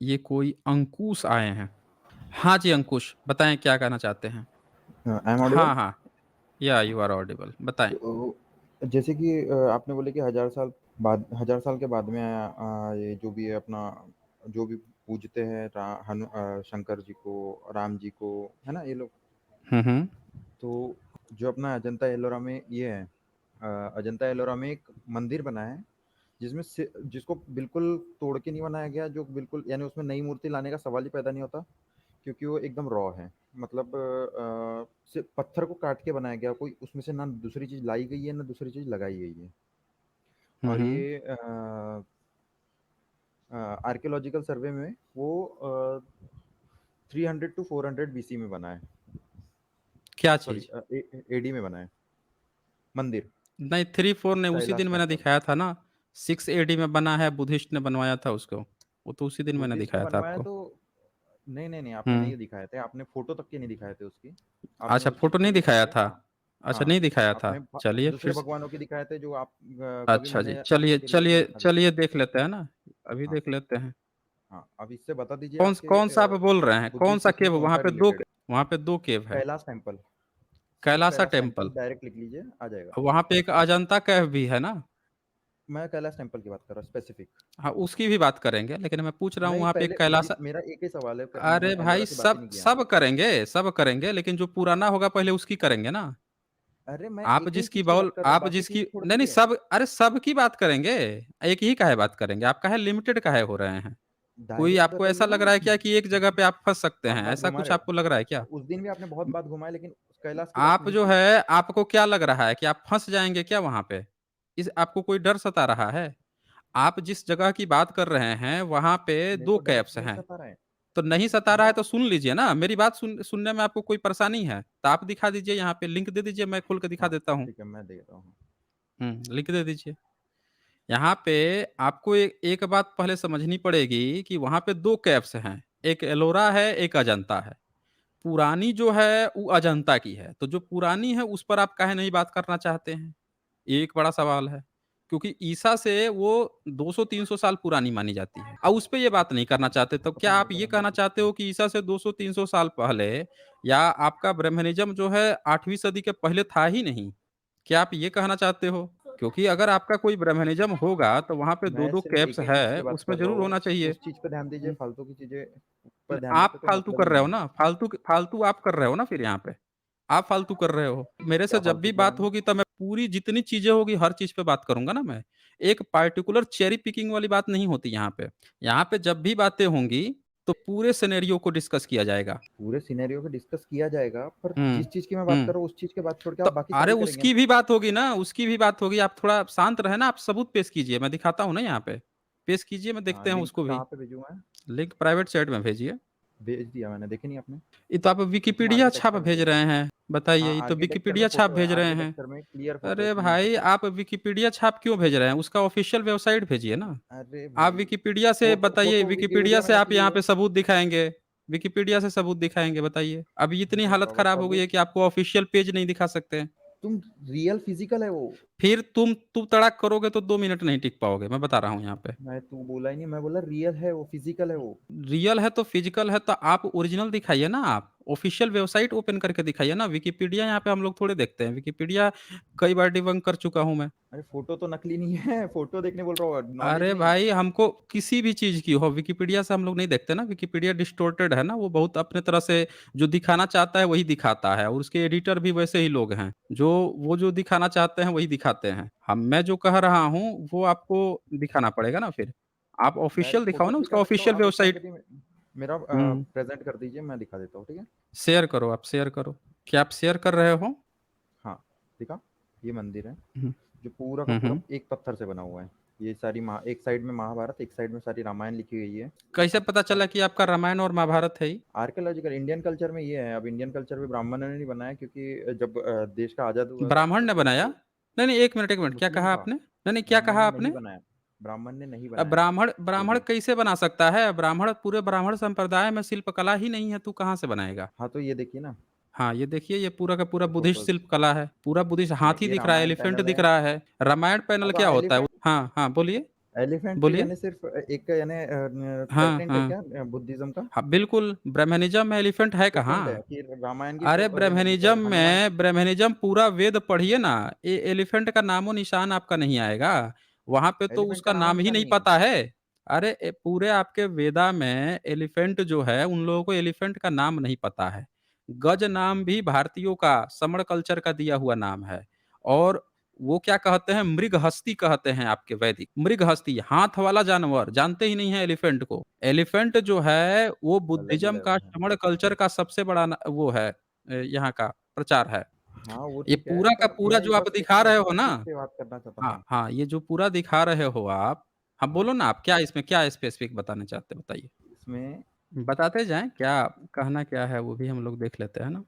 ये कोई अंकुश आए हैं। हाँ जी, अंकुश बताएँ क्या कहना चाहते हैं? I am audible? हाँ, हाँ। या यू आर ऑडिबल बताएँ। तो जैसे कि आपने बोले कि हज़ार साल के बाद में ये जो भी है अपना जो भी पूजते हैं शंकर जी को, राम जी को, है ना ये लोग? हुँ, हुँ। तो जो अपना अजंता एलोरा में ये है, अजंता एलोरा में एक मंदिर बना है, जिसको बिल्कुल तोड़ के नहीं बनाया गया, जो बिल्कुल यानी उसमें नई मूर्ति लाने का सवाल ही पैदा नहीं होता, क्योंकि वो एकदम रॉ है। मतलब सिर्फ पत्थर को काट के बनाया गया, कोई उसमें से ना दूसरी चीज़ लाई गई है, ना दूसरी चीज़ लगाई गई है। हुँ, और हुँ। ये आर्कियोलॉजिकल सर्वे में वो 300 टू 400 बीसी में बना है। क्या सॉरी, चीज़? एडी में बना है मंदिर। नहीं 3-4 नहीं उसी कैलाश दिन मैंने टेम्पल। दिखाया था ना, 6 एडी में बना है, बुद्धिस्ट ने बनवाया था उसको। वो तो उसी दिन मैंने बुद्धिस्ट ने दिखाया था बनवाया आपको। तो नहीं, नहीं, नहीं, आपने हुँ। नहीं दिखाए थे, आपने फ़ोटो तक के नहीं दिखाए थे उसकी। आपने अच्छा उस चीज़ फ़ोटो को नहीं दिखाए दिखाया थे, था? हाँ, अच्छा हाँ। नहीं दिखाया था। आपने चलिए फिर दूसरे स भगवानों के दिखाए थे जो आप कभी अच्छा जी। मैंने चलिए आपके रील में चलिए दिखा दिए थे। चलिए देख लेते हैं ना, अभी हाँ, देख लेते हैं। हाँ। अब इससे बता दीजिए कौन आपके कौन-सा आप बोल रहे हैं? बुद्धिस्ट कौन-सा इसमें केव कौन-सा रिलेटेड है? वहाँ पे 2 केव है। कैलाश टेम्पल, सिर्फ़ Kailasa Kailash temple temple, direct लिख लीजिए, आ जाएगा। वहाँ पे एक अजंता केव भी है ना? मैं कैलाश टेम्पल की बात कर रहा हूँ स्पेसिफ़िक। हाँ, उसकी भी बात करेंगे, लेकिन मैं पूछ रहा हूँ नहीं, वहाँ पे पहले कैलासा मेरा एक ही सवाल है, अरे मैंने एलोरा भाई की बात ही सब नहीं किया। सब करेंगे, लेकिन जो पुराना होगा पहले उसकी करेंगे ना। अरे, मैं आप एक ही जिसकी चीज़ की बात कर रहा हूँ, आप बाकी जिसकी चीज़ छोड़ नहीं, नहीं दीजिए। सब अरे सबकी बात करेंगे। एक ही काहे बात करेंगे? आप काहे लिमिटेड काहे हो रहे हैं? कोई डायरेक्ट आपको ऐसा बताइए लग ना। रहा है क्या कि एक जगह पे आप फँस सकते हैं? बात-बात ऐसा घुमा कुछ रहे हो। आपको लग रहा है क्या? उस दिन भी आपने बहुत बात घुमाई, लेकिन उस कैलाश की बात आप नहीं जो की। है आपको क्या लग रहा है कि आप फँस जाएँगे क्या वहाँ पे? इस आपको कोई डर सता रहा है? आप जिस जगह की बात कर रहे हैं, वहाँ पे मेरे 2 को डर कैप्स नहीं हैं। सता रहा है। तो नहीं सता रहा है मेरा तो सुन लीजिए ना, मेरी बात सुनने में आपको कोई परेशानी है? तो आप दिखा दीजिए यहाँ पे लिंक दे दीजिए, मैं खोल के दिखा हाँ, देता हूँ। ठीक है, मैं देखता हूँ। लिंक दे दीजिए। यहाँ पे आपको एक बात पहले समझनी पड़ेगी कि वहाँ पे 2 कैव्स हैं, एक एलोरा है, एक अजंता है। पुरानी जो है वो अजंता की है, तो जो पुरानी है उस पर आप काहे नहीं बात करना चाहते हैं? ये एक बड़ा सवाल है। क्योंकि ईसा से वो 200-300 साल पुरानी मानी जाती है। उस पे ये बात नहीं करना चाहते, तो पता क्या नहीं, आप अगर ये हम लोग कहना चाहते हो कि ईसा से 200-300 साल पहले या आपका ब्रह्मनिज़्म जो है 8वीं सदी के पहले था ही नहीं? क्या आप ये कहना चाहते हो? क्योंकि अगर आपका कोई ब्रह्मनिज़्म होगा, तो वहाँ पे मैं 2-2 सिर्फ़ कैव्स एक ही चीज़ है, की बात उसमें कर रहा ज़रूर हूँ, होना चाहिए। उस चीज़ पे ध्यान दीजिए, हुँ। फालतू की चीज़ें पर ध्यान देने आप का कोई फालतू मतलब कर ही रहे हो नहीं है। ना, फालतू आप कर रहे हो ना फिर यहाँ पे। आप फालतू कर रहे हो। मेरे से क्या जब फालतू भी किया बात मैंने? होगी तो मैं पूरी जितनी चीज़ें होगी हर चीज़ पे बात करूँगा ना मैं। एक पार्टिकुलर चेरी पिकिंग वाली बात नहीं होती यहाँ पे। यहाँ पे जब भी बातें होंगी तो पूरे सिनेरियो को डिस्कस किया जाएगा। पूरे सिनेरियो को डिस्कस किया जाएगा, पर हुँ, जिस चीज़ की मैं बात हुँ। कर रहा हूँ, उस चीज़ की बात छोड़ के तो आप बाकी अरे सारी करेंगे उसकी ना। भी बात होगी ना, उसकी भी बात होगी। आप थोड़ा शांत रहें ना, आप सबूत पेश कीजिए, मैं दिखाता हूँ ना यहाँ पे। पेश कीजिए, मैं हाँ, देखते हैं लिंक उसको भी। कहाँ पे भेजूँ मैं? लिंक प्राइवेट चैट में भेजिए। भेज दिया मैंने, देखी नहीं आपने? ये तो आप इसमें विकिपीडिया छाप आर्किटेक्चर में भेज देखिए। रहे हैं। बताइए, हाँ, ये तो आर्किटेक्चर में विकिपीडिया छाप फ़ोटो है, भेज रहे हैं। आर्किटेक्चर में क्लियर फ़ोटो है, अरे क्लीन भाई, फ़ोटो। आप विकिपीडिया छाप क्यों भेज रहे हैं? उसका ऑफ़िशियल वेबसाइट भेजिए ना। अरे आप भाई! विकिपीडिया से फ़ोटो बताइए, फ़ोटो विकिपीडिया विकिपीडिया में से आप नकली यहाँ है। पे सबूत दिखाएँगे। विकिपीडिया से सबूत दिखाएँगे, बताइए। अभी इतनी अरे हालत बाबा, खराब हो गई है सबूत कि आपको ऑफ़िशियल पेज नहीं दिखा सकते हैं। तुम रियल फ़िज़िकल है वो। फिर तुम तड़ाक करोगे तो 2 मिनट नहीं टिक पाओगे, मैं बता रहा हूँ यहाँ पे। मैं तू बोला ही नहीं, मैं बोला रियल है वो, फ़िज़िकल है वो। रियल है तो फिजिकल है तो आप ओरिजिनल दिखाइए ना आप। ऑफिशियल वेबसाइट ओपन करके दिखाइए ना। विकिपीडिया यहाँ पे हम लोग थोड़े देखते हैं। विकिपीडिया कई बार डिबंक कर चुका हूँ मैं। अरे फ़ोटो तो नकली नहीं है, फ़ोटो देखने बोल रहा हूँ, नॉलेज अरे नहीं। भाई हमको किसी भी चीज़ की हो विकिपीडिया से हम लोग नहीं देखते ना। विकिपीडिया डिस्टॉर्टेड है ना, वो बहुत अपने तरह से जो दिखाना चाहता है वही दिखाता है और उसके एडिटर भी वैसे ही लोग हैं। वो जो दिखाना चाहते हैं वही दिखाते हैं। मैं जो कह रहा हूँ वो आपको दिखाना पड़ेगा ना फिर। आप ऑफिशियल डायरेक्ट दिखाओ फ़ोटो ना, उसका दिखा सकता हूँ, ऑफिशियल आप एक काम वेबसाइट। करिए, मेरा हुँ। प्रेज़ेंट कर दीजिए, मैं दिखा देता हूँ, ठीक है? शेयर करो, आप शेयर करो। क्या आप शेयर कर रहे हो? हाँ, दिखा? ये मंदिर है, हुँ। जो पूरा का हुँ, पूरा हुँ। एक पत्थर से बना हुआ है। ये सारी महा एक साइड में महाभारत, एक साइड में सारी रामायण लिखी गई है। कैसे पता और चला कि आपका रामायण और महाभारत है ही? आर्कियोलॉजिकल इंडियन कल्चर में ये है, अब इंडियन कल्चर भी ब्राह्मणों ने नहीं बनाया, क्योंकि जब देश का आज़ाद हुआ था ब्राह्मण तो ने बनाया? वो नहीं, नहीं 1 मिनट क्या मुस्लिम कहा था। आपने? नहीं, नहीं क्या ब्राह्मण कहा ने नहीं आपने? बनाया, ब्राह्मण ने नहीं बनाया ब्राह्मण उस ब्राह्मण दिन। कैसे बना सकता है? पूरे ब्राह्मण संप्रदाय में शिल्पकला ही नहीं है, तू कहाँ से बनाएगा? हाँ, तो ये देखिए ना, हाँ, ये देखिए ये पूरा का पूरा ये बुद्धिस्ट फ़ोटोज़। शिल्पकला है। पूरा बुद्धिस्ट हाँ, हाथी ये दिख रहा है, रामायण एलिफेंट पैनल दिख है। रहा है। रामायण पैनल अब क्या होता है? एलिफेंट हाँ, हाँ, बोलिए। एलिफेंट बोलिए? यानी सिर्फ एक यानी हाँ, पेटेंट है हाँ। क्या बुद्धिज्म का? हाँ, बिल्कुल, ब्रह्मनिज़्म में एलिफेंट है पेटेंट है कहाँ? कि रामायण की अरे यानी हनुमान। ब्रह्मनिज़्म पूरा वेद पढ़िए ना, एलिफेंट का नामो-निशान आपका नहीं आएगा। वहाँ पे तो एलिफेंट का उसका नामो नाम ही निशान नहीं नहीं है। पता है। अरे पूरे आपके वेदा में एलिफेंट जो है, उन लोगों को एलिफेंट का नाम नहीं पता है। गज नाम भी भारतीयों का समण कल्चर का दिया हुआ नाम है और वो क्या कहते हैं, मृगहस्ती कहते हैं आपके वैदिक। मृगहस्ती, हाथ वाला जानवर, जानते ही नहीं है एलिफेंट को। एलिफेंट जो है, वो अलग ही बुद्धिज़्म का लेवल है। श्रमण कल्चर का सबसे बड़ा न वो है यहाँ का प्रचार है। हाँ, वो ये ठीक है, पूरा का पर पूरा मैं जो आप बस एक दिखा रहे हो ना, टॉपिक पे बात करना चाहता हाँ, था। हाँ, ये जो पूरा दिखा रहे हो आप, हाँ, हाँ, बोलो ना आप क्या इसमें क्या स्पेसिफिक बताना चाहते हैं बताइए? इसमें बताते जाएँ, क्या कहना क्या है वो भी हम लोग देख लेते हैं ना।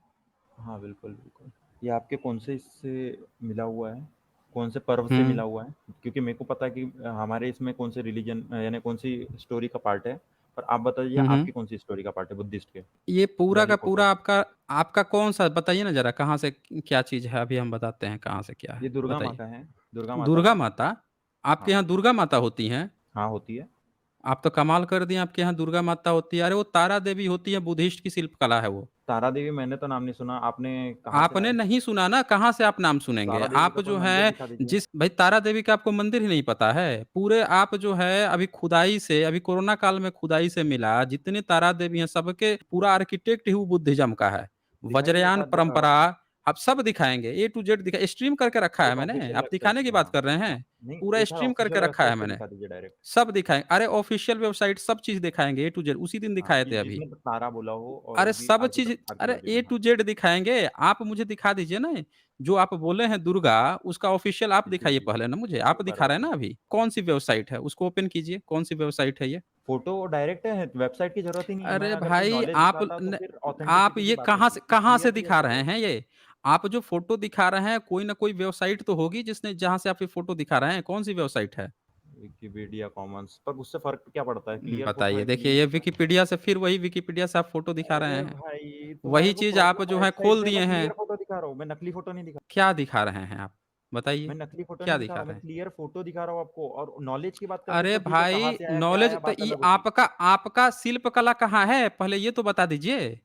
हाँ, बिल्कुल, बिल्कुल। ये आपके कौन से इससे मिला हुआ है? कौन से पर्व से हुँ, मिला हुआ है? क्योंकि मेरे को पता है कि हमारे इसमें कौन से रिलीजन यानी कौन-सी स्टोरी का पार्ट है। पर आप बताइए हुँ, हुँ। आपकी कौन-सी स्टोरी का पार्ट है बुद्धिस्ट के? ये पूरा वैली का फोटो। पूरा आपका आपका कौन-सा बताइए ना ज़रा कहाँ से क्या चीज़ है? अभी हम बताते हैं कहाँ से क्या ये है, दुर्गा माँ बताइए। का है। दुर्गा माता। दुर्गा माता? आपके हाँ, यहाँ दुर्गा माता होती हैं? हाँ, होती है। आप तो कमाल कर दिए, आपके यहाँ दुर्गा माता होती है। अरे वो तारा देवी होती है, बुद्धिस्ट की शिल्प कला है वो। तारा देवी मैंने तो नाम नहीं सुना, आपने कहाँ से आपने लाए? नहीं सुना ना, कहाँ से आप नाम सुनेंगे? तारा देवी आप का कोई जो मंदिर है दिखा दीजिए। जिस भई तारा देवी का आपको मंदिर ही नहीं पता है। पूरे आप जो है अभी खुदाई से अभी कोरोना काल में खुदाई से मिला, जितने तारा देवी हैं सबके पूरा आर्किटेक्ट ही वो बुद्धिज़्म का है। दिखाइए एक वज्रयान आध परंपरा आप सब दिखाएँगे, ए टू ज़ेड स्ट्रीम करके रखा है एक मैंने। ऑफिशियल आप वेबसाइट दिखाने की से, बात हाँ। कर रहे हाँ, हैं? नहीं पूरा एक आध स्ट्रीम करके ऑफिशियल रखा है वेबसाइट से मैंने। दिखा दीजिए डायरेक्ट। सब दिखाएँ अरे ऑफ़िशियल वेबसाइट सब चीज़ दिखाएँगे, ए टू ज़ेड उसी दिन हाँ, दिखाए कि थे अभी। जिसमें तारा बोला हो और अरे वो भी सब चीज़ अरे आर्कियोलॉजी में, ए हाँ। टू ज़ेड दिखाएँगे। आप मुझे दिखा दीजिए ना, जो आप बोले हैं दुर्गा, उसका ऑफ़िशियल आप जी, दिखाइए जी। पहले ना मुझे। आप रुक दिखा रहा रहे हैं हूँ। ना अभी। कौन-सी वेबसाइट है? उसको ओपन कीजिए। कौन-सी वेबसाइट है ये? फ़ोटो डायरेक्ट है, वेबसाइट की ज़रूरत ही नहीं है। मैं अरे अगर कोई भाई नॉलेज आप दिखाता तो न फिर आप ऑथेंटिसिटी की ये बात होती कि कहाँ से क्लियर-क्लियर दिखा रहे फ़ोटो हो। हैं ये? आप जो फ़ोटो दिखा रहे हैं, कोई ना कोई वेबसाइट तो होगी जिसने जहाँ से आप ये फ़ोटो दिखा रहे हैं। कौन-सी वेबसाइट है? विकिपीडिया कॉमन्स, पर उससे फ़र्क क्या पड़ता है? क्लियर फ़ोटो बताइए। है कि देखिए नहीं ये दिखता? विकिपीडिया से फिर वही विकिपीडिया से आप फ़ोटो दिखा रहे अरे हैं। भाई, तुम्हारे वही को चीज़ आप प्रॉब्लम जो है वेबसाइट खोल पे, दिए मैं हैं। क्लियर फ़ोटो दिखा रहा हूँ, मैं नकली फ़ोटो नहीं दिखा। क्या दिखा रहे हैं आप? मैं बताइए, नकली फ़ोटो क्या नहीं दिखा दिखा रहा हूँ, मैं रहे हैं? क्लियर फ़ोटो दिखा रहा हूँ आपको। और नॉलेज की बात करते अरे तो ठीक है, कहाँ भाई, से आया, क्या नॉलेज आया, तो बात ये अलग होती। आपका आपका शिल्प कला कहाँ है? पहले ये तो बता दीजिए।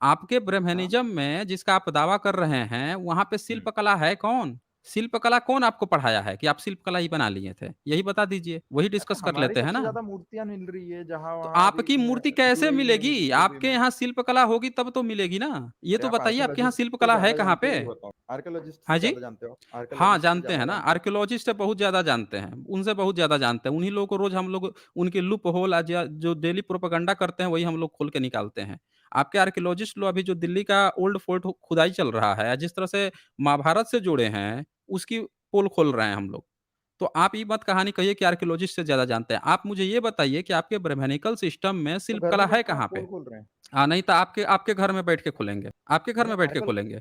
आपके हाँ? ब्रह्मनिज़्म में जिसका आप दावा कर रहे हैं, वहाँ पे हुँ। शिल्प कला है कौन? शिल्प कला कौन आपको पढ़ाया है कि आप शिल्प कला ही बना लिए थे? यही बता दीजिए, वही अच्छा, डिस्कस कर हमारी लेते हैं सबसे ना। ज़्यादा मूर्तियाँ मिल रही है तो जहाँ-वहाँ अभी आपकी मूर्ति कैसे यूएई में मिलेगी? यूएई आपके में। यहाँ शिल्प कला होगी तब तो मिलेगी ना। ये अरे तो आप बताइए आपके यहाँ आर्कियोलॉजिस्ट शिल्प से कला है ज़्यादा कहाँ जानते पे? हो, ये बताओ? आर्कियोलॉजिस्ट हाँ से जी? ज़्यादा जानते हो? हाँ, आर्कियोलॉजिस्ट से जानते ज़्यादा हैं ना, जानते हो? आर्कियोलॉजिस्ट से बहुत ज़्यादा जानते हैं, उनसे बहुत ज़्यादा जानते हैं। उन्हीं लोगों को रोज़ हम लोग उनके लूप होल आज या जो डेली प्रोपेगेंडा करते हैं, वही हम लोग खोल के निकालते हैं। आपके आर्कियोलॉजिस्ट लोग अभी जो दिल्ली का ओल्ड फोर्ट खुदाई चल रहा है, जिस तरह से महाभारत से जुड़े हैं, उसकी पोल खोल रहे हैं हम लोग। तो आप ये मत कहानी कहिए कि आर्कियोलॉजिस्ट से ज़्यादा जानते हैं। आप मुझे ये बताइए कि आपके ब्रह्मनिकल सिस्टम में तो शिल्प घर कला में है बैठ के आप कहाँ पे? पोल खोल रहे हैं? नहीं तो आपके आपके घर में बैठ के खोलेंगे। आपके घर नहीं, में बैठ के आर्कियोल खोलेंगे।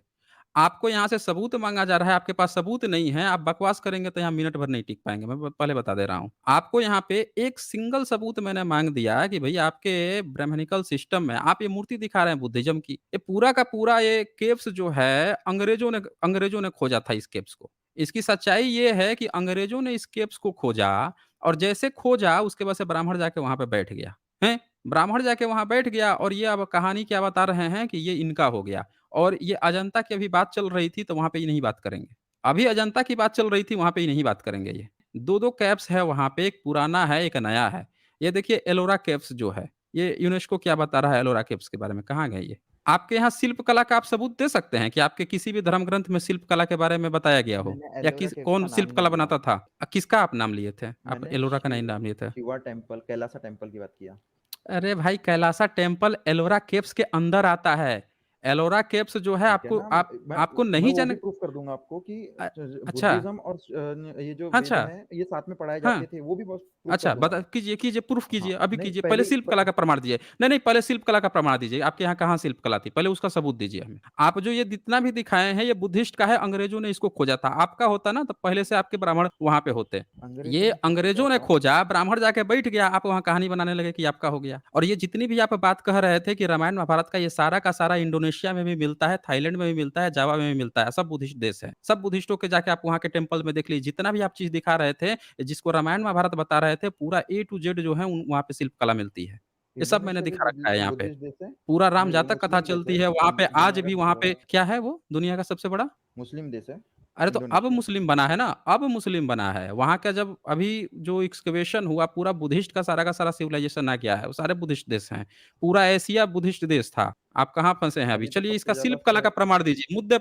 आपको यहाँ से सबूत माँगा जा रहा है, आपके पास सबूत नहीं है, आप बकवास करेंगे तो यहाँ मिनट भर नहीं टिक पाएँगे, मैं ब पहले बता दे रहा हूँ। आपको यहाँ पे एक सिंगल सबूत मैंने माँग दिया कि भई आपके ब्राह्मणिकल सिस्टम में आप ये मूर्ति दिखा रहे हैं बुद्धिज़्म की। ये पूरा का पूरा ये केव्स जो है अंग्रेज़ों ने खोजा था इस केव्स को। इसकी सच्चाई ये है कि अंग्रेज़ों ने इस केव्स को खोजा और जैसे खोजा उसके बाद से ब्राह्मण जाके वहाँ पे बैठ गया। हैं? ब्राह्मण जाके वहाँ बैठ गया और ये अब कहानी क्या बता रहे हैं कि ये इनका हो गया। और ये अजंता की अभी बात चल रही थी, तो वहाँ पे ये नहीं बात करेंगे। अभी अजंता की बात चल रही थी, वहाँ पे ये नहीं बात करेंगे ये। 2-2 कैव्स है वहाँ पे, एक पुराना है, एक नया है। ये देखिए एलोरा केव्स जो है, ये यूनेस्को क्या बता रहा है एलोरा केव्स के बारे में, कहाँ गए ये? आपके यहाँ शिल्प कला का आप सबूत दे सकते हैं कि आपके किसी भी धर्म ग्रंथ में शिल्प कला के बारे में बताया गया हो? मैंने या एलोरा किस केव्स कौन का नाम शिल्प नहीं कला लिया। बनाता था? किसका आप नाम लिए थे? आप मैंने एलोरा का नहीं नाम लिए थे? शिवा टेम्पल, कैलासा टेम्पल की बात किया। अरे भाई कैलासा टेम्पल एलोरा केव्स के अंदर आता है। एलोरा केव्स जो है ठीक है आपको ना? आप आपको मैं नहीं वो भी जान प्रूफ कर दूँगा आपको कि अ, अच्छा, बुद्धिज़्म और ये जो वेद अच्छा, हैं, ये साथ में पढ़ाए हाँ। जाते थे, वो भी बस प्रूफ कर अच्छा, दूँगा बता मैं। कीजिए, कीजिए, प्रूफ़ हाँ, कीजिए, अभी नहीं कीजिए। पहले पहले शिल्प कला का प्रमाण दीजिए। नहीं, नहीं, पहले शिल्प कला का प्रमाण दीजिए। आपके यहाँ कहाँ शिल्प कला थी? पहले उसका सबूत दीजिए हमें। आप जो ये जितना भी दिखाए हैं, ये बुद्धिस्ट का है, अंग्रेज़ों ने इसको खोजा था। आपका होता ना, तो पहले से आपके ब्राह्मण वहाँ पे होते। अंग्रेज़ों ये ने क्यों खोजा अंग्रेज़ों ने था? खोजा, ब्राह्मण जाके बैठ गया, आप वहाँ कहानी बनाने लगे कि आपका हो गया। और ये जितनी भी आप बात कह रहे थे कि रामायण, महाभारत का ये सारा का सारा इंडोनेशिया इंडोनेशिया में भी मिलता है, थाईलैंड में भी मिलता है, जावा में भी मिलता है, सब बुद्धिस्ट देश हैं। सब बुद्धिस्टों के जाके आप वहाँ के टेम्पल में देख लीजिए, जितना भी आप चीज़ दिखा रहे थे, जिसको रामायण महाभारत बता रहे थे, पूरा ए टू जेड जो है उन वहाँ पे शिल्प कला मिलती है। ये सब मैंने इंडोनेशिया भी दिखा रखा है यहाँ पे। बुद्धिस्ट देश है? पूरा राम नहीं, वो जातक कथा मुस्लिम देश चलती है। है वहाँ पे, आज दुनिया का भी वहाँ सबसे पे बड़ा क्या है वो? दुनिया का सबसे बड़ा मुस्लिम देश है, अरे! तो अब इंडोनेशिया। मुस्लिम बना है ना, अब मुस्लिम बना है। वहाँ का जब अभी जो एक्सकवेशन हुआ पूरा बुद्धिस्ट का सारा सिविलाइज़ेशन आ गया है, वो सारे बुद्धिस्ट देश हैं। पूरा एशिया बुद्धिस्ट देश था। आप कहाँ फँसे हैं अभी? मैंने तो चलिए सबसे इसका ज़्यादा शिल्प कला का प्रमाण दीजिए, मुद्दे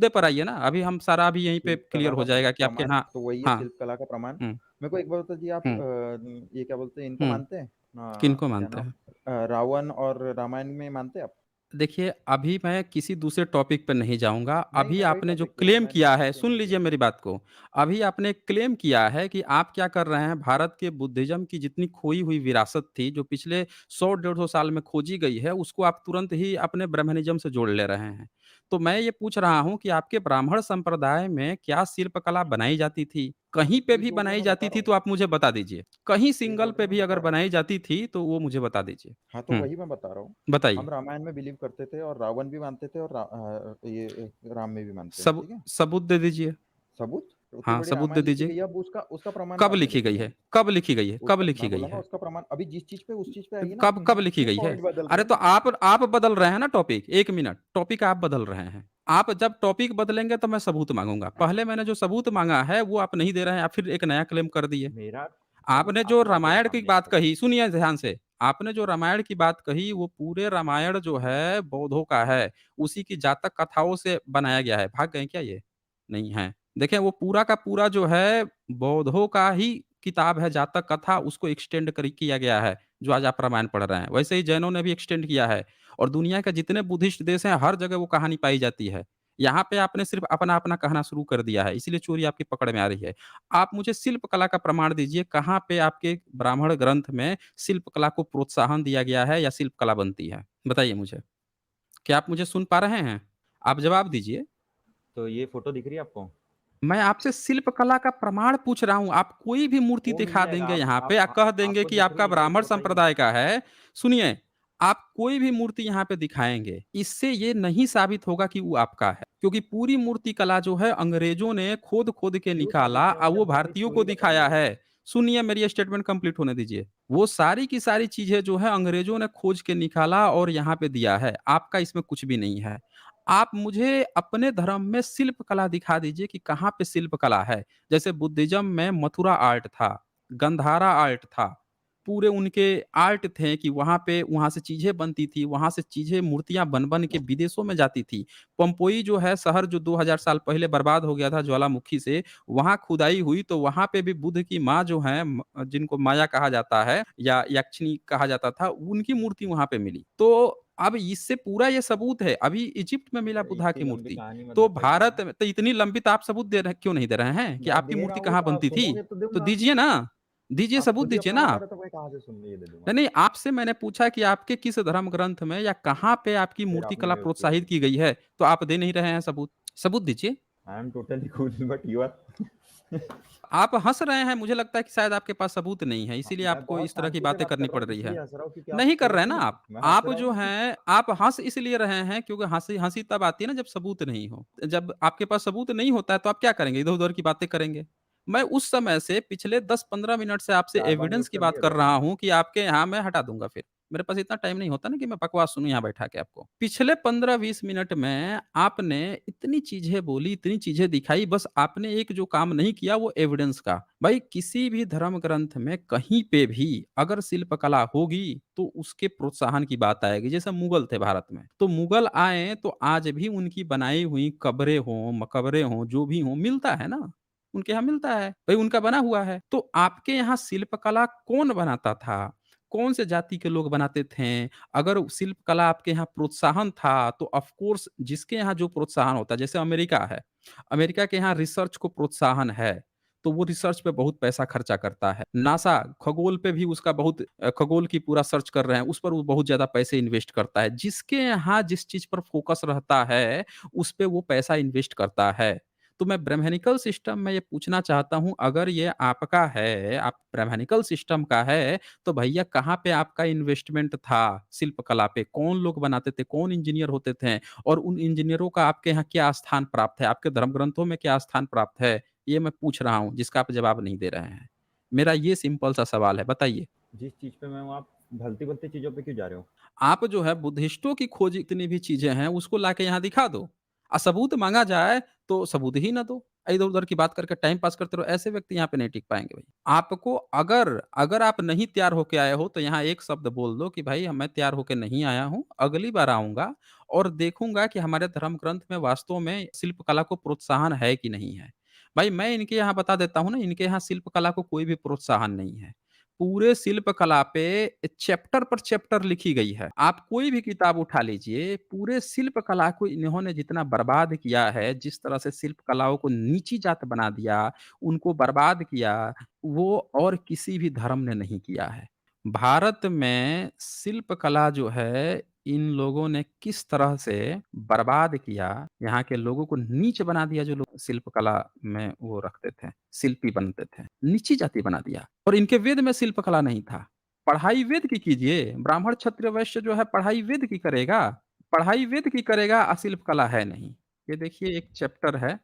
पर आइए ना, अभी हम सारा अभी यहीं पे शिल्प क्लियर कला हो का जाएगा कि आपके प्रमाण यहाँ तो वही है, हाँ, शिल्प कला का प्रमाण। हुँ, मेरे को एक बात बताइए, आप हुँ, ये क्या बोलते हैं, इनको हुँ, मानते हैं? किनको क्या मानते नाम? हैं? रावण और रामायण में मानते हैं आप? देखिए, अभी मैं किसी दूसरे टॉपिक पे नहीं जाऊँगा। नहीं, अभी मैं वही आपने जो टॉपिक पे हूँ, क्लेम मैंने किया आपसे है चेंज सुन नहीं लीजिए किया। मेरी बात को। अभी आपने क्लेम किया है कि आप क्या कर रहे हैं, भारत के बुद्धिज़्म की जितनी खोई हुई विरासत थी, जो पिछले 100 डेढ़ 2 साल में खोजी गई है, उसको आप तुरंत ही अपने ब्रह्मनिज़्म से जोड़ ले रहे हैं। तो मैं ये पूछ रहा हूँ कि आपके ब्राह्मण संप्रदाय में क्या शिल्प कला बनाई जाती थी? कहीं पे वही भी टोटल बनाई मैं बता जाती रहा थी हूँ, तो आप मुझे बता दीजिए। कहीं वही सिंगल टोटल पे मैं भी बता अगर रहा हूँ। बनाई जाती थी, तो वो मुझे बता दीजिए। हाँ, तो हुँ, वही मैं बता रहा हूँ। बताइए। हम रामायण में बिलीव करते थे और रावण भी मानते थे और राम में भी मानते हैं, ठीक है? सबूत दे दीजिए। सबूत? तो उतनी हाँ, बड़ी सबूत दे रामायण लिखी दीजिए। गई है, अब उसका उसका प्रमाण कब बाद में लिखी गई देखेंगे। है? कब लिखी गई है? कब उसका लिखी मैं गई बोला ना, है? उसका प्रमाण अभी जिस चीज़ पे उस चीज़ पे आइए ना, कब आप कब लिखी क्यों गई है? पॉइंट बदल रहे अरे तो हैं? आप बदल रहे हैं ना टॉपिक, 1 मिनट, टॉपिक आप बदल रहे हैं। आप जब टॉपिक बदलेंगे तो मैं सबूत माँगूँगा। पहले मैंने जो सबूत माँगा है वो आप नहीं दे रहे हैं, आप फिर एक नया क्लेम कर दिए। मेरा सबूत आपने जो आपके साथ रामायण की सामने है बात सबूत। कही सुनिए ध्यान से, आपने जो रामायण की बात कही वो पूरे रामायण जो है बौद्धों का है। उसी की जातक कथाओं से बनाया गया है। भाग गए क्या ये? नहीं हैं। देखें वो पूरा का पूरा जो है बौद्धों का ही किताब है जातक कथा उसको एक्सटेंड करी किया गया है, जो आज आप रामायण पढ़ रहे हैं। वैसे ही जैनों ने भी एक्सटेंड किया है और दुनिया के जितने बुद्धिस्ट देश हैं हर जगह वो कहानी पाई जाती है। यहाँ पे आपने सिर्फ़ अपना-अपना कहना शुरू कर दिया है, इसीलिए चोरी आपकी पकड़ में आ रही है। आप मुझे शिल्प कला का प्रमाण दीजिए, कहाँ पे आपके ब्राह्मण ग्रंथ में शिल्प कला को प्रोत्साहन दिया गया है या शिल्प कला बनती है? बताइए मुझे। क्या आप मुझे सुन पा रहे हैं? आप जवाब दीजिए। तो ये फ़ोटो दिख रही है आपको? मैं आपसे शिल्प कला का प्रमाण पूछ रहा हूँ। आप कोई भी मूर्ति वो मिल दिखा जाएगा, देंगे यहाँ पे या आप कह देंगे आपको कि दिख आपका रही है, ब्राह्मण बताइए। संप्रदाय का है। सुनिए, आप कोई भी मूर्ति यहाँ पे दिखाएँगे, इससे ये नहीं साबित होगा कि वो आपका है। क्योंकि पूरी मूर्ति कला जो है अंग्रेज़ों ने खोद-खोद के क्यों निकाला साबित नहीं होगा वो जब सारी भारतीयों को स्टोरी दिखाया बताइए? है। सुनिए मेरी स्टेटमेंट कंप्लीट होने दीजिए। वो सारी की सारी चीज़ें जो है अंग्रेज़ों ने खोज के निकाला और यहाँ पे दिया है। आपका इसमें कुछ भी नहीं है। आप मुझे अपने धर्म में शिल्प कला दिखा दीजिए कि कहाँ पे शिल्प कला है। जैसे बुद्धिज़्म में मथुरा आर्ट था, गंधारा आर्ट था। पूरे उनके आर्ट थे कि वहाँ से चीज़ें बनती थी, वहाँ से चीज़ें मूर्तियाँ बन-बन के विदेशों में जाती थी। पंपोई जो है शहर जो 2000 साल पहले बर्बाद हो गया था ज्वालामुखी से, वहाँ खुदाई हुई तो वहाँ पे भी बुद्ध की माँ जो हैं जिनको माया कहा जाता है या यक्षिणी कहा जाता था, उनकी मूर्ति वहाँ पे मिली। तो अब इससे पूरा ये सबूत है, अभी इजिप्ट में मिला अरे बुद्धा इतनी की लंबी मूर्ति। कहानी मत तो बताइए भारत ना। में तो इतनी लंबी तो आप सबूत दे रहे क्यों नहीं दे रहे हैं कि मैं आपकी दे रहा मूर्ति हूँ कहाँ तो आप बनती थी? सुनोगे तो तो दूँगा। दीजिए ना, दीजिए आप सबूत खुद ही दीजिए अपना ना बता आप। रहे हो तो मैं कहाँ से सुनने ये दे दूँगा? नहीं, आपसे मैंने पूछा कि आपके किस धर्म ग्रंथ में या कहाँ पे आपकी फिर मूर्ति आपने कला बेइज़्ज़ती कर प्रोत्साहित दी। की गई है? तो आप दे नहीं रहे हैं सबूत। सबूत दीजिए। I am totally cool but you are आप हँस रहे हैं, मुझे लगता है कि शायद आपके पास सबूत नहीं है, हाँ, इसीलिए मैं आपको बहुत इस तरह की शांति से बातें बात कर करनी रहा पड़ हूँ, रही इसलिए है। हँस रहा हूँ क्योंकि आप नहीं कर थोड़े रहे हैं ना से आप। मैं हँस आप रहा जो हूँ। हैं, आप हँस इसलिए रहे हैं क्योंकि हँसी हँसी तब आती है ना जब सबूत नहीं हो। जब आपके पास सबूत नहीं होता है तो आप क्या करेंगे? इधर-उधर की बातें करेंगे। मैं उस समय से पिछले 10-15 मिनट से आपसे 4 बार एविडेंस म्यूट की कर बात दिया कर था रहा आपने? हूँ कि आपके यहाँ मैं हटा दूँगा फिर। मेरे पास इतना टाइम नहीं होता ना कि मैं बकवास सुनूँ यहाँ बैठा के आपको। पिछले 15-20 मिनट में आपने इतनी चीज़ें बोली, इतनी चीज़ें दिखाई, बस आपने एक जो काम नहीं किया वो एविडेंस का। भाई किसी भी धर्म ग्रंथ में कहीं पे भी अगर शिल्प कला होगी, तो उसके प्रोत्साहन की बात आएगी। जैसे मुगल थे भारत में, तो मुगल आए तो आज भी उनकी बनाई हुई कब्रें हों, मकबरें हों, जो भी हों, मिलता है ना। उनके यहाँ मिलता है, भई उनका बना हुआ है। तो आपके यहाँ शिल्प कला कौन बनाता था? कौन से जाति के लोग बनाते थे? अगर शिल्प कला आपके यहाँ प्रोत्साहन था, तो ऑफ़ कोर्स जिसके यहाँ जो प्रोत्साहन होता है, जैसे अमेरिका है। अमेरिका के यहाँ रिसर्च को प्रोत्साहन है, तो वो रिसर्च पे बहुत पैसा खर्चा करता है। नासा खगोल पे भी उसका बहुत खगोल की पूरा सर्च कर रहे हैं, उस पर वो बहुत ज़्यादा पैसे इन्वेस्ट करता है। जिसके यहाँ जिस चीज़ पर फ़ोकस रहता है, उस पे वो पैसा इन्वेस्ट करता है। तो मैं ब्रह्मनिकल सिस्टम में ये पूछना चाहता हूँ, अगर ये आपका है, आप ब्रह्मनिकल सिस्टम का है, तो भैया कहाँ पे आपका इन्वेस्टमेंट था शिल्प कला पे? कौन लोग बनाते थे? कौन इंजीनियर होते थे? और उन इंजीनियरों का आपके यहाँ क्या स्थान प्राप्त है? आपके धर्म ग्रंथों में क्या स्थान प्राप्त है? ये मैं पूछ रहा हूँ, जिसका आप जवाब नहीं दे रहे हैं। मेरा ये सिंपल सा सवाल है, बताइए। जिस चीज़ पे मैं हूँ, आप भलती-भलती चीज़ों पे क्यों जा रहे हो? आप जो है बुद्धिस्टों की खोज जितनी भी चीज़ें हैं, उसको लाके यहाँ दिखा दो। सबूत माँगा जाए, तो सबूत ही ना दो। इधर-उधर की बात करके टाइम पास करते रहो, ऐसे व्यक्ति यहाँ पे नहीं टिक पाएँगे भई। आपको अगर अगर आप नहीं तैयार होके आए हो, तो यहाँ एक शब्द बोल दो कि भाई मैं तैयार होके नहीं आया हूँ, अगली बार आऊँगा और देखूँगा कि हमारे धर्म ग्रंथ में वास्तव में शिल्प कला को प्रोत्साहन है कि नहीं है। भाई मैं इनके यहाँ बता देता हूँ ना, इनके यहाँ शिल्प कला को कोई भी प्रोत्साहन नहीं है। पूरे शिल्प कला पे चैप्टर पर चैप्टर लिखी गई है। आप कोई भी किताब उठा लीजिए, पूरे शिल्प कला को इन्होंने जितना बर्बाद किया है, जिस तरह से शिल्प कलाओं को नीची जात बना दिया, उनको बर्बाद किया, वो और किसी भी धर्म ने नहीं किया है। भारत में शिल्प कला जो है, इन लोगों ने किस तरह से बर्बाद किया, यहाँ के लोगों को नीच बना दिया, जो लोग शिल्प कला में वो रखते थे, शिल्पी बनते थे, नीची जाति बना दिया। और इनके वेद में शिल्प कला नहीं था। पढ़ाई वेद की कीजिए, ब्राह्मण, क्षत्रिय, वैश्य जो है पढ़ाई वेद की करेगा, पढ़ाई वेद की करेगा, शिल्प कला है नहीं। ये देखिए एक चैप्टर है,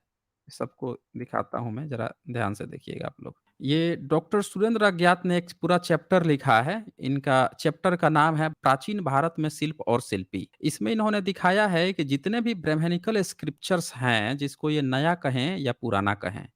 सबको दिखाता हूँ मैं, ज़रा ध्यान से देखिएगा आप लोग। ये डॉक्टर सुरेंद्र अज्ञात ने एक पूरा चैप्टर लिखा है, इनका चैप्टर का नाम है प्राचीन भारत में शिल्प और शिल्पी। इसमें इन्होंने दिखाया है कि जितने भी ब्राह्मणिकल स्क्रिप्चर्स हैं, जिसको ये नया कहें या पुराना कहें,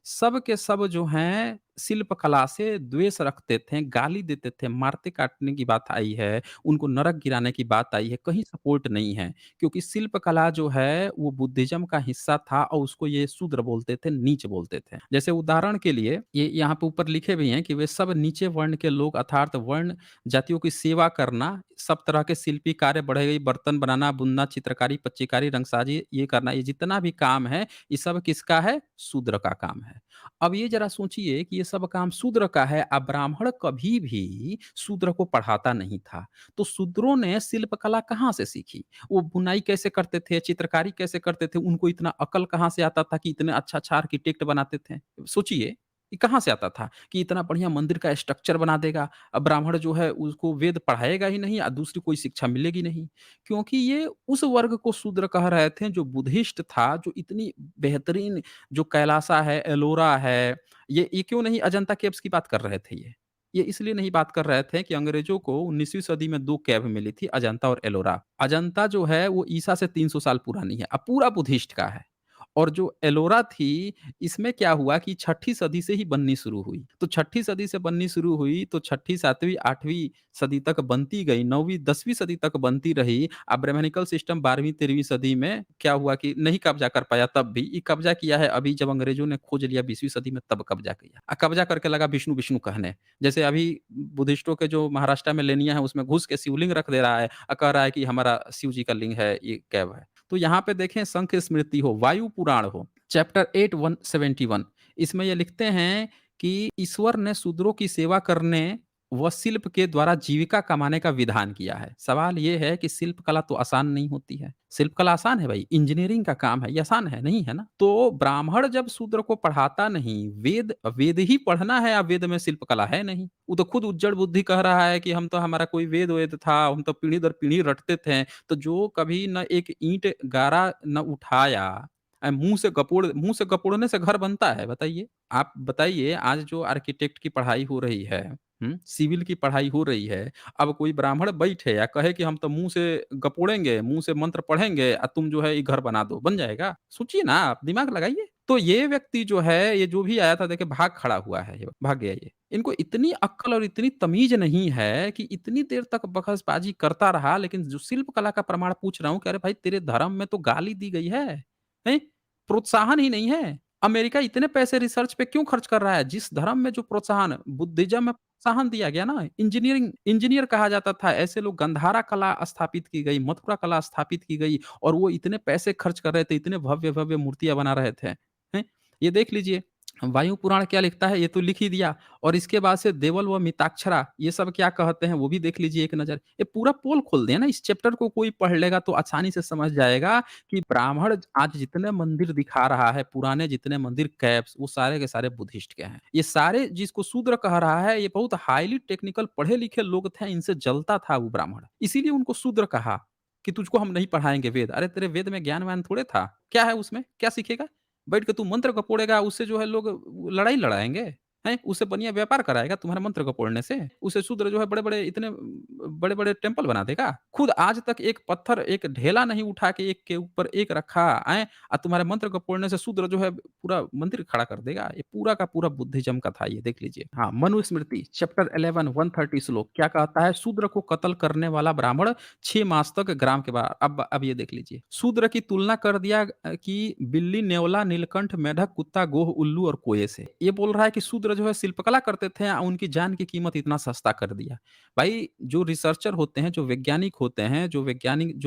सब के सब जो हैं शिल्प कला से द्वेष रखते थे, गाली देते थे, मारते-काटने की बात आई है, उनको नरक गिराने की बात आई है, कहीं सपोर्ट नहीं है। क्योंकि शिल्प कला जो है वो बुद्धिज़्म का हिस्सा था और उसको ये शूद्र बोलते थे, नीच बोलते थे। जैसे उदाहरण के लिए ये यहाँ पे ऊपर लिखे भी हैं कि वे सब नीचे वर्ण के लोग अर्थात वर्ण जातियों की सेवा करना, सब तरह के शिल्पी कार्य बढ़े गई बर्तन बनाना, बुनना, चित्रकारी, पच्चीकारी, रंगसाजी ये करना, ये जितना भी काम है, ये सब किसका है? शूद्र का काम है। अब ये ज़रा सोचिए कि ये सब काम शूद्र का है, ब्राह्मण कभी भी शूद्र को पढ़ाता नहीं था। तो शूद्रों ने शिल्प कला कहाँ से सीखी? वो बुनाई कैसे करते थे, चित्रकारी कैसे करते थे, उनको इतना अकल कहाँ से आता था कि इतने अच्छा-अच्छा आर्किटेक्ट बनाते थे? सोचिए, ये कहाँ से आता था कि इतना बढ़िया मंदिर का स्ट्रक्चर बना देगा। ब्राह्मण जो है उसको वेद पढ़ाएगा ही नहीं, दूसरी कोई शिक्षा मिलेगी नहीं। क्योंकि ये उस वर्ग को शूद्र कह रहे थे जो बुद्धिस्ट था, जो इतनी बेहतरीन जो कैलासा है, एलोरा है, ये क्यों नहीं अजंता केव्स की बात कर रहे थे ये? ये इसलिए नहीं बात कर रहे थे कि अंग्रेज़ों को 19वीं सदी में 2 केव मिली थी, अजंता और एलोरा। अजंता जो है वो ईसा से 300 साल पुरानी है, पूरा बुद्धिस्ट का है। और जो एलोरा थी, इसमें क्या हुआ कि छठी सदी से ही बननी शुरू हुई। तो छठी सदी से बननी शुरू हुई, तो छठी, 7वीं, 8वीं सदी तक बनती गई, 9वीं, 10वीं सदी तक बनती रही। अब ब्राह्मणिकल सिस्टम 12वीं, 13वीं सदी में क्या हुआ कि नहीं कब्ज़ा कर पाया तब भी, ये कब्ज़ा किया है अभी जब अंग्रेज़ों ने खोज लिया 20वीं सदी में तब कब्ज़ा किया। कब्ज़ा करके लगा विष्णु, विष्णु कहने। जैसे अभी बुद्धिस्टों के जो महाराष्ट्र में लेनिया है उसमें घुस के शिवलिंग रख दे रहा है कह रहा है कि हमारा शिव जी का लिंग है, ये कैव है। तो यहाँ पे देखें शंख स्मृति हो, वायु पुराण हो, चैप्टर 8 171 इसमें ये लिखते हैं कि ईश्वर ने शूद्रों की सेवा करने व शिल्प के द्वारा जीविका कमाने का विधान किया है। सवाल ये है कि शिल्प कला तो आसान नहीं होती है। शिल्प कला आसान है भाई, इंजीनियरिंग का काम है, ये आसान है, नहीं है ना? तो ब्राह्मण जब शूद्र को पढ़ाता नहीं, वेद वेद ही पढ़ना है, वेद में शिल्प कला है नहीं। वो तो खुद उज्जड़ बुद्धि कह रहा है कि हम तो हमारा कोई वेद था, हम तो पीढ़ी दर पीढ़ी रटते थे। तो जो कभी न एक ईंट गारा न उठाया, मुँह से गपोड़ने से घर बनता है बताइए? आप बताइए आज जो आर्किटेक्ट की पढ़ाई हो रही है, सिविल की पढ़ाई हो रही है, अब कोई ब्राह्मण बैठे या कहे कि हम तो मुँह से गपोड़ेंगे, मुँह से मंत्र पढ़ेंगे तुम जो है ये घर बना दो, बन जाएगा? सोचिए ना आप, दिमाग लगाइए। तो ये व्यक्ति जो है, ये जो भी आया था देखिए भाग खड़ा हुआ है ये, भाग गया ये। इनको इतनी अक्ल और इतनी तमीज़ नहीं है कि इतनी देर तक बकसबाजी करता रहा, लेकिन जो शिल्प कला का प्रमाण पूछ रहा हूँ कि अरे भाई तेरे धर्म में तो गाली दी गई है। हैं? प्रोत्साहन ही नहीं है। अमेरिका इतने पैसे रिसर्च पे क्यों खर्च कर रहा है? जिस धर्म में जो प्रोत्साहन बुद्धिज़्म में प्रोत्साहन दिया गया ना, इंजीनियर कहा जाता था, ऐसे लोग गंधारा कला स्थापित की गई, मथुरा कला स्थापित की गई और वो इतने पैसे खर्च कर रहे थे, इतने भव्य-भव्य मूर्तियाँ बना रहे थे। हैं? ये देख लीजिए, वायु पुराण क्या लिखता है, ये तो लिख ही दिया और इसके बाद से देवल व मिताक्षरा ये सब क्या कहते हैं, वो भी देख लीजिए एक नज़र। ये पूरा पोल खोल दिया ना, इस चैप्टर को कोई पढ़ लेगा तो आसानी से समझ जाएगा कि ब्राह्मण आज जितने मंदिर दिखा रहा है, पुराने जितने मंदिर कैप्स, वो सारे के सारे बुद्धिस्ट के हैं। ये सारे जिसको शूद्र कह रहा है, ये बहुत हाइली टेक्निकल पढ़े-लिखे लोग थे, इनसे जलता था वो ब्राह्मण। इसीलिए उनको शूद्र कहा कि तुझको हम नहीं पढ़ाएँगे वेद। अरे तेरे वेद में ज्ञान-व्यान थोड़े था? क्या है उसमें? क्या सीखेगा? बैठ के तू मंत्र गपोड़ेगा, उससे जो है लोग लड़ाई लड़ाएँगे, हैं? उससे बढ़िया व्यापार कराएगा तुम्हारे मंत्र गपोड़ने से। उससे शूद्र जो है बड़े-बड़े इतने बड़े-बड़े टेम्पल बना देगा। खुद आज तक एक पत्थर, एक ढेला नहीं उठा के एक के ऊपर एक रखा, हैं? तुम्हारे मंत्र गपोड़ने से शूद्र जो है पूरा मंदिर खड़ा कर देगा। ये पूरा का पूरा बुद्धिज़्म का था ये, देख लीजिए। हाँ, मनुस्मृति चैप्टर 11 130 श्लोक क्या कहता है? शूद्र को कत्ल करने वाला ब्राह्मण 6 मास तक ग्राम के बाहर। अब ये देख लीजिए। शूद्र की तुलना कर दिया कि बिल्ली, नेवला, नीलकंठ, मेढक, कुत्ता, गोह, उल्लू और कोये से। ये बोल रहा है कि शूद्र जो है शिल्पकला करते थे, उनकी जान की कीमत इतना सस्ता कर दिया। भाई जो रिसर्चर होते हैं, जो वैज्ञानिक होते हैं, जो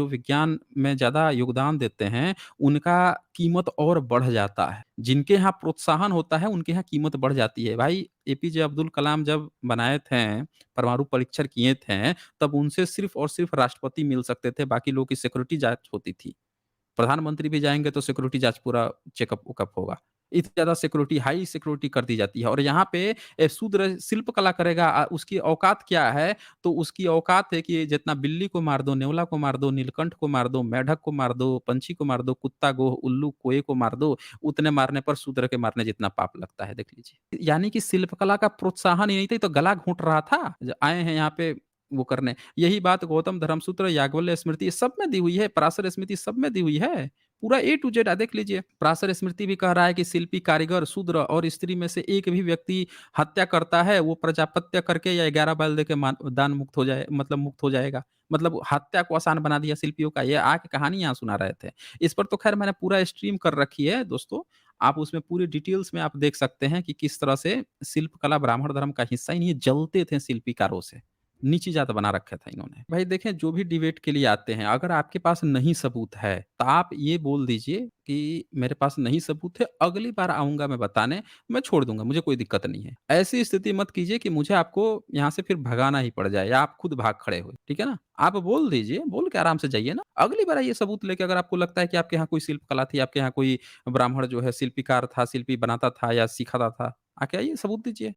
विज्ञान में ज़्यादा योगदान देते हैं, उनका कीमत और बढ़ जाता है। जिनके यहाँ प्रोत्साहन होता है, उनके यहाँ कीमत बढ़ जाती है। भाई एपीजे अब्दुल कलाम जब बनाए थे, परमाणु परीक्षण किए थे, तब उनसे सिर्फ़ और सिर्फ़ राष्ट्रपति मिल सकते थे, बाकी लोगों की सिक्योरिटी जाँच होती थी। प्रधानमंत्री भी जाएँगे तो सिक्योरिटी जाँच पूरा चेकअप-वेकअप होगा। इतनी ज़्यादा सिक्योरिटी, हाई सिक्योरिटी कर दी जाती है और यहाँ पे शूद्र शिल्पकला करेगा, उसकी औकात क्या है? तो उसकी औकात है कि जितना बिल्ली को मार दो, नेवला को मार दो, नीलकंठ को मार दो, मेढक को मार दो, पंछी को मार दो, कुत्ता, गोह, उल्लू, कोए को मार दो, उतने मारने पर शूद्र के मारने जितना पाप लगता है, देख लीजिए। यानी कि शिल्पकला का प्रोत्साहन ही नहीं था, ये तो गला घोंट रहा था। आए हैं यहाँ पे वो करने। यही बात गौतम धर्मसूत्र, याज्ञवल्क्य स्मृति ये सब में दी हुई है, पराशर स्मृति सब में दी हुई है। पूरा ए टू जेड देख लीजिए। पराशर स्मृति भी कह रहा है कि शिल्पी, कारीगर, शूद्र और स्त्री में से एक भी व्यक्ति हत्या करता है, वो प्रजापत्य करके या 11 बैल देके दान मुक्त हो जाए, मतलब मुक्त हो जाएगा। मतलब हत्या को आसान बना दिया शिल्पियों का। ये आके कहानी यहाँ सुना रहे थे। इस पर तो खैर मैंने पूरा स्ट्रीम कर रखी है दोस्तों। आप उसमें पूरी डिटेल्स में आप देख सकते हैं कि किस तरह से शिल्पकला ब्राह्मण धर्म का हिस्सा ही नहीं है, जलते थे शिल्पीकारों से। नीची जात बना रखा था इन्होंने। भाई देखें जो भी डिबेट के लिए आते हैं, अगर आपके पास नहीं सबूत है, तो आप ये बोल दीजिए कि मेरे पास नहीं सबूत है, अगली बार आऊँगा मैं बताने, मैं छोड़ दूँगा, मुझे कोई दिक्कत नहीं है। ऐसी स्थिति मत कीजिए कि मुझे आपको यहाँ से फिर भगाना ही पड़ जाए या आप खुद भाग खड़े हों, ठीक है ना? आप बोल दीजिए, बोल के आराम से जाइए ना। अगली बार आइए सबूत लेके, अगर आपको लगता है कि आपके यहाँ कोई शिल्पकला थी, आपके यहाँ कोई ब्राह्मण जो है शिल्पीकार था, शिल्पी बनाता था या सिखाता था, आके आइए सबूत दीजिए।